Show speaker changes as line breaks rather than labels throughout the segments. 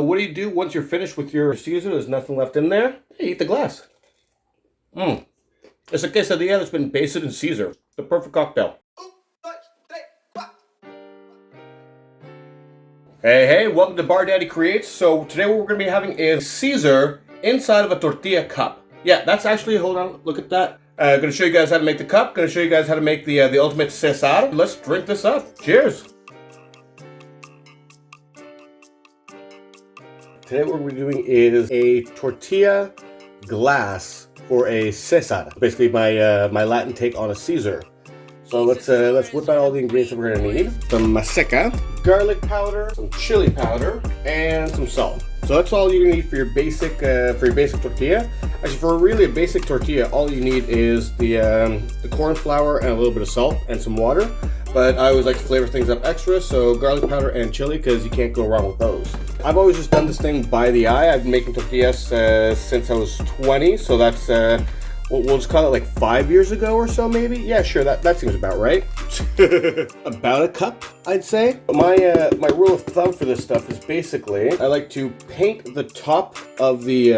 What do you do once you're finished with your Caesar? There's nothing left in there. Hey, eat the glass. It's a quesadilla that's been basted in Caesar. The perfect cocktail. Hey, welcome to Bar Daddy Creates. So today what we're going to be having is Caesar inside of a tortilla cup. Yeah, that's actually, hold on, look at that. Going to show you guys how to make the cup. Going to show you guys how to make the ultimate Cesar. Let's drink this up. Cheers. Today what we're doing is a tortilla glass for a Cesar. Basically my Latin take on a Caesar. So let's whip out all the ingredients that we're gonna need. Some maseca, garlic powder, some chili powder, and some salt. So that's all you're gonna need for your basic tortilla. Actually, for really a basic tortilla, all you need is the corn flour and a little bit of salt and some water. But I always like to flavor things up extra, so garlic powder and chili, because you can't go wrong with those. I've always just done this thing by the eye. I've been making tortillas since I was 20, so that's we'll just call it like 5 years ago or so, maybe. Yeah, sure, that seems about right. About a cup, I'd say. My rule of thumb for this stuff is basically I like to paint the top of the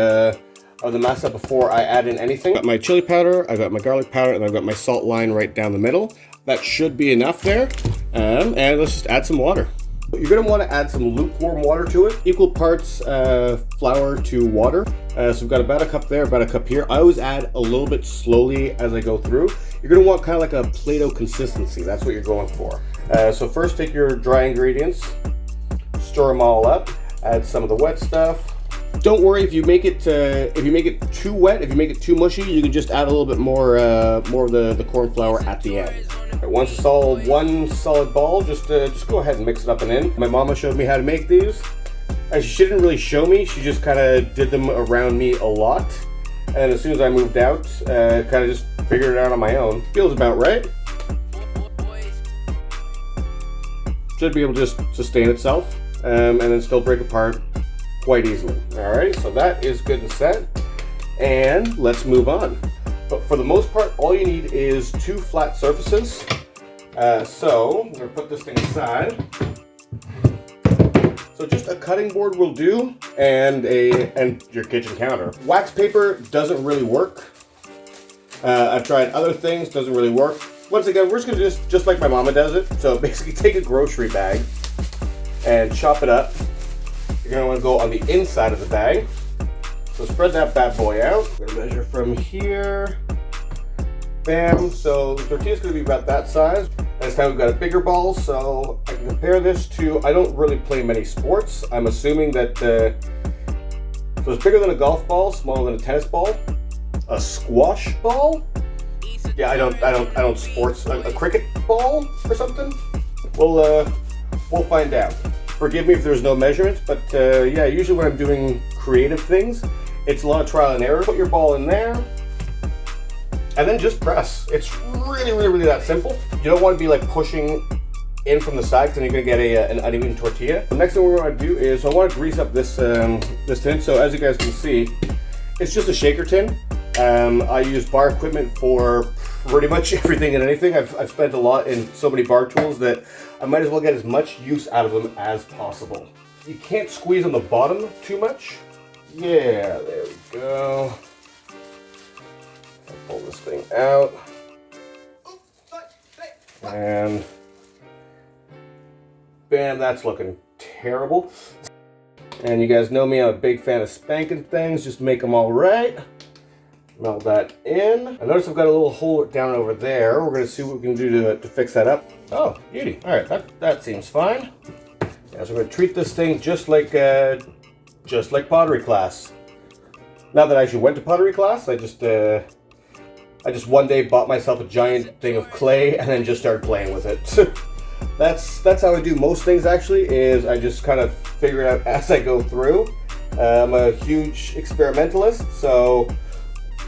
masa before I add in anything. I've got my chili powder, I've got my garlic powder, and I've got my salt line right down the middle. That should be enough there. And let's just add some water. You're going to want to add some lukewarm water to it. Equal parts flour to water. So we've got about a cup there, about a cup here. I always add a little bit slowly as I go through. You're going to want kind of like a Play-Doh consistency. That's what you're going for. So first take your dry ingredients, stir them all up, add some of the wet stuff. Don't worry if you make it too wet, if you make it too mushy, you can just add a little bit more of the corn flour at the end. Once it's all one solid ball, just go ahead and mix it up and in. My mama showed me how to make these. Actually, she didn't really show me, she just kind of did them around me a lot. And as soon as I moved out, kind of just figured it out on my own. Feels about right. Should be able to just sustain itself and then still break apart quite easily. Alright, so that is good and set. And let's move on. But for the most part, all you need is 2 flat surfaces. So I'm going to put this thing aside. So just a cutting board will do, and your kitchen counter. Wax paper doesn't really work. I've tried other things, doesn't really work. Once again, we're just going to just like my mama does it. So basically take a grocery bag and chop it up. You're going to want to go on the inside of the bag. So spread that bad boy out. We're going to measure from here. Bam. So the tortilla is going to be about that size. This time we've got a bigger ball, so I can compare this to, I don't really play many sports. I'm assuming that, so it's bigger than a golf ball, smaller than a tennis ball. A squash ball? Yeah, I don't sports. A cricket ball or something? We'll find out. Forgive me if there's no measurements, but yeah, usually when I'm doing creative things, it's a lot of trial and error. Put your ball in there, and then just press. It's really that simple. You don't want to be like pushing in from the side, because then you're going to get an uneven tortilla. The next thing we're going to do is I want to grease up this tin. So as you guys can see, it's just a shaker tin. I use bar equipment for pretty much everything and anything. I've spent a lot in so many bar tools that I might as well get as much use out of them as possible. You can't squeeze on the bottom too much. Yeah, there we go. I'll pull this thing out. And bam, that's looking terrible. And you guys know me, I'm a big fan of spanking things, just make them all right. Melt that in. I notice I've got a little hole down over there. We're going to see what we can do to fix that up. Oh, beauty. All right, that seems fine. Yeah, so we're going to treat this thing just like pottery class. Not that I actually went to pottery class. I just one day bought myself a giant thing of clay and then just started playing with it. That's how I do most things, actually, is I just kind of figure it out as I go through. I'm a huge experimentalist, so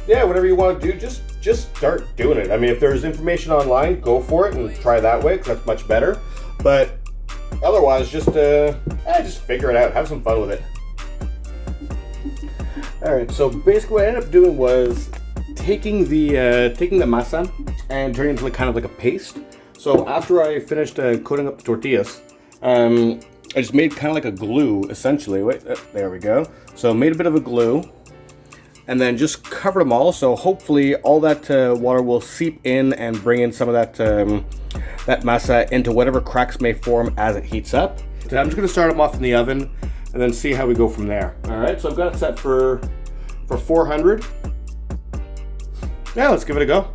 yeah, whatever you want to do, just start doing it. I mean, if there's information online, go for it and try that way, because that's much better. But otherwise, just figure it out, have some fun with it. All right, so basically what I ended up doing was taking the masa and turning it into kind of like a paste. So after I finished coating up the tortillas, I just made kind of like a glue, essentially. Wait, there we go. So made a bit of a glue, and then just covered them all. So hopefully all that water will seep in and bring in some of that that masa into whatever cracks may form as it heats up. So I'm just gonna start them off in the oven and then see how we go from there. All right, so I've got it set for 400. Now let's give it a go.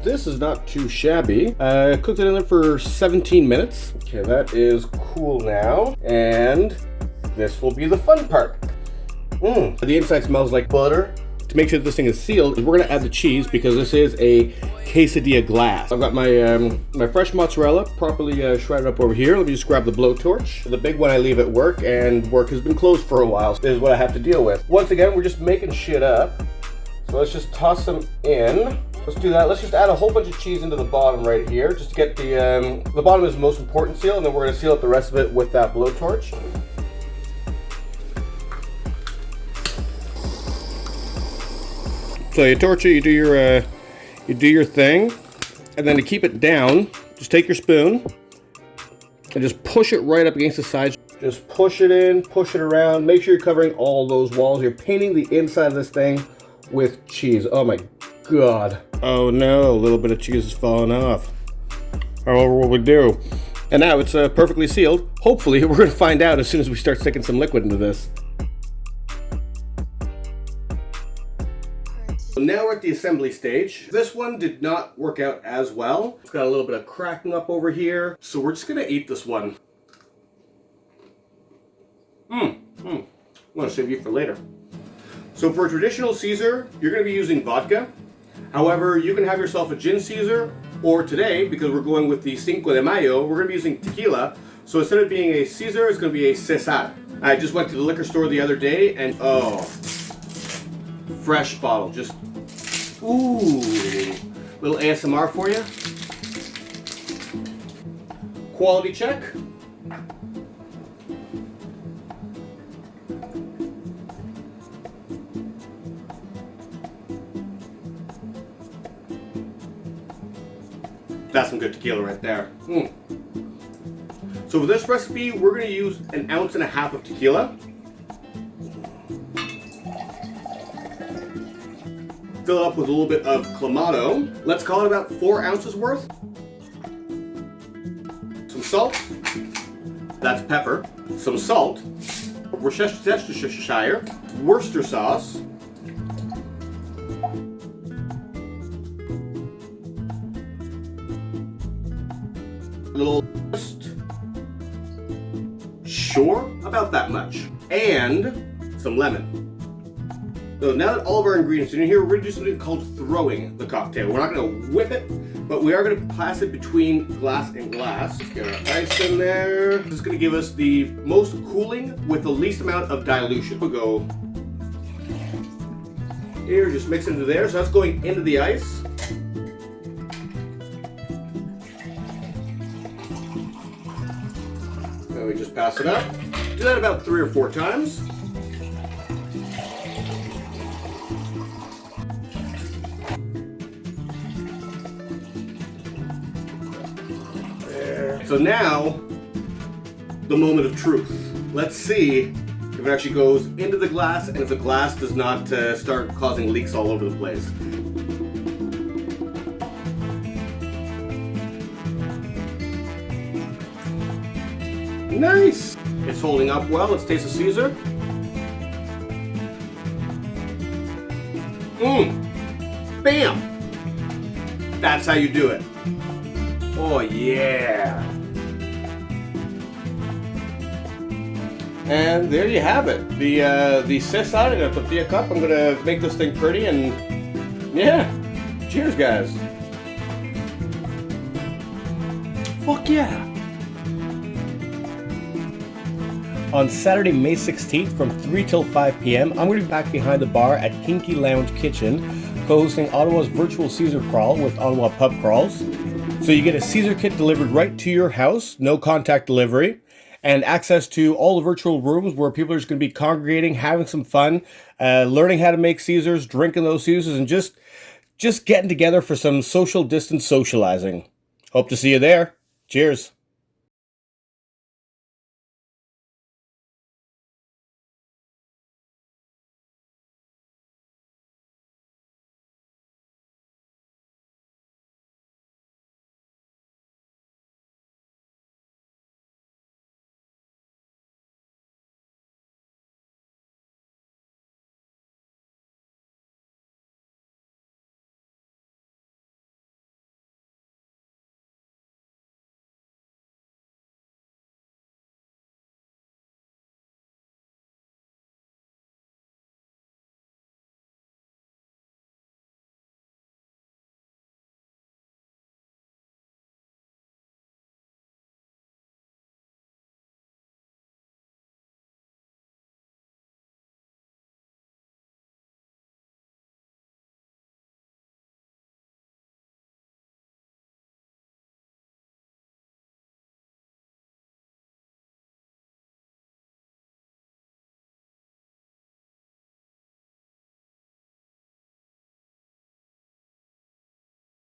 This is not too shabby. I cooked it in there for 17 minutes. Okay, that is cool now. And this will be the fun part. The inside smells like butter. To make sure that this thing is sealed, we're gonna add the cheese because this is a quesadilla glass. I've got my my fresh mozzarella properly shredded up over here. Let me just grab the blowtorch. The big one I leave at work, and work has been closed for a while. So this is what I have to deal with. Once again, we're just making shit up. So let's just toss them in. Let's do that. Let's just add a whole bunch of cheese into the bottom right here, just to get the bottom is the most important seal, and then we're gonna seal up the rest of it with that blowtorch. So you torch it, you do your thing, and then to keep it down, just take your spoon and just push it right up against the sides. Just push it in, push it around. Make sure you're covering all those walls. You're painting the inside of this thing with cheese. Oh my God. Oh no, a little bit of cheese is falling off. However, what we do. And now it's perfectly sealed. Hopefully, we're gonna find out as soon as we start sticking some liquid into this. So now we're at the assembly stage. This one did not work out as well. It's got a little bit of cracking up over here. So we're just gonna eat this one. I'm gonna save you for later. So for a traditional Caesar, you're gonna be using vodka. However, you can have yourself a gin Caesar, or today, because we're going with the Cinco de Mayo, we're gonna be using tequila. So instead of being a Caesar, it's gonna be a Cesar. I just went to the liquor store the other day, and oh, fresh bottle, just, ooh, little ASMR for you. Quality check. That's some good tequila right there. So for this recipe, we're gonna use 1.5 ounces of tequila. Fill it up with a little bit of clamato. Let's call it about 4 ounces worth. Some salt. That's pepper. Some salt. Worcestershire. Worcester sauce. A little sure, about that much. And some lemon. So now that all of our ingredients are in here, we're going to do something called throwing the cocktail. We're not going to whip it, but we are going to pass it between glass and glass. Let's get our ice in there. This is going to give us the most cooling with the least amount of dilution. We'll go here, just mix it into there. So that's going into the ice. Then we just pass it up. Do that about 3 or 4 times. So now, the moment of truth. Let's see if it actually goes into the glass and if the glass does not start causing leaks all over the place. Nice! It's holding up well. Let's taste the Caesar. Bam! That's how you do it. Oh yeah! And there you have it. The Cesar in a tortilla cup. I'm gonna make this thing pretty and yeah. Cheers, guys. Fuck yeah! On Saturday, May 16th from 3 till 5 p.m., I'm going to be back behind the bar at Kinky Lounge Kitchen, co-hosting Ottawa's virtual Caesar Crawl with Ottawa Pub Crawls. So you get a Caesar kit delivered right to your house, no contact delivery, and access to all the virtual rooms where people are just going to be congregating, having some fun, learning how to make Caesars, drinking those Caesars, and just getting together for some social distance socializing. Hope to see you there. Cheers.